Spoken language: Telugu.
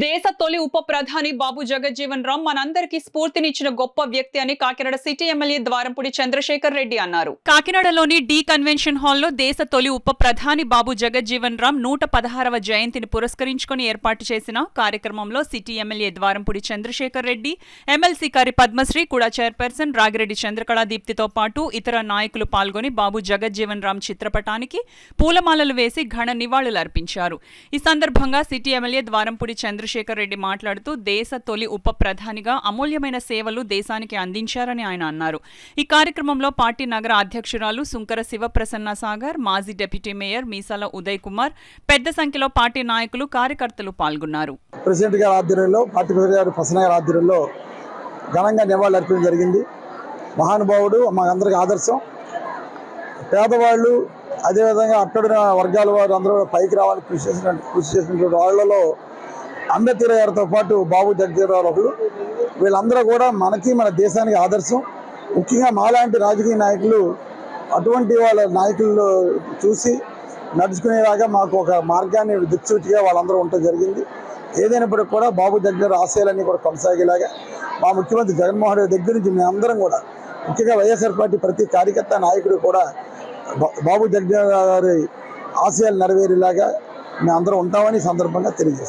దేశ తొలి ఉప ప్రధాని బాబు జగజ్జీవన్ రామ్ మనందరికీ స్ఫూర్తినిచ్చిన గొప్ప వ్యక్తి అని కాకినాడ సిటీ ఎమ్మెల్యే ద్వారంపూడి చంద్రశేఖర్ రెడ్డి అన్నారు. కాకినాడలోని డి కన్వెన్షన్ హాల్లో దేశ తొలి ఉప ప్రధాని బాబు జగజ్జీవన్ రామ్ 116వ జయంతిని పురస్కరించుకుని ఏర్పాటు చేసిన కార్యక్రమంలో city MLA Dwarampudi Chandrasekhar Reddy, MLC Kari Padmasri, కూడా చైర్పర్సన్ రాగిరెడ్డి చంద్రకళా దీప్తితో పాటు ఇతర నాయకులు పాల్గొని బాబు జగజ్జీవన్ రామ్ చిత్రపటానికి పూలమాలలు వేసి ఘన నివాళులర్పించారు. ఈ సందర్భంగా సిటీ ఎమ్మెల్యే ద్వారంపూడి చంద్రశేఖర్ రెడ్డి మాట్లాడుతూ దేశ తొలి ఉప ప్రధానిగా అమూల్యమైన సేవలు దేశానికి అందించారని ఆయన అన్నారు. ఈ కార్యక్రమంలో పార్టీ నగర అధ్యక్షురాలు సుంకర శివప్రసన్న సాగర్, మాజీ డిప్యూటీ మేయర్ మీసాల ఉదయ్ కుమార్, పెద్ద సంఖ్యలో పార్టీ నాయకులు, కార్యకర్తలు పాల్గొన్నారు. ప్రెసిడెంట్ గారి ఆధ్వర్యంలో, పార్టీ ప్రెసిడెంట్ గారు ప్రసన్న గారి ఆధ్వర్యంలో ఘనంగా నివాళులు అర్పించడం జరిగింది. మహానుభావుడు, మా అందరికీ ఆదర్శం. పేదవాళ్ళు, అదేవిధంగా అట్టడిన వర్గాల వారు అందరూ పైకి రావాలని కృషి చేసినటువంటి వాళ్ళలో అంబేద్కర్ గారితో పాటు బాబు జగజ్జీవన్ ఒకరు. వీళ్ళందరూ కూడా మనకి, మన దేశానికి ఆదర్శం. ముఖ్యంగా మాలాంటి రాజకీయ నాయకులు అటువంటి వాళ్ళ నాయకులు చూసి నడుచుకునేలాగా మాకు ఒక మార్గాన్ని దిక్సూచిగా వాళ్ళందరూ ఉండటం జరిగింది. ఏదైనప్పటికీ కూడా బాబు జగజ్జీవన్ ఆశయాలన్నీ కూడా కొనసాగేలాగా మా ముఖ్యమంత్రి జగన్మోహన్ రెడ్డి దగ్గర నుంచి మేమందరం కూడా, ముఖ్యంగా వైఎస్ఆర్ పార్టీ ప్రతి కార్యకర్త నాయకుడు కూడా బాబు జగజ్జీవన్ గారి ఆశయాలు నెరవేరేలాగా మేమందరం ఉంటామని సందర్భంగా తెలియజేస్తాం.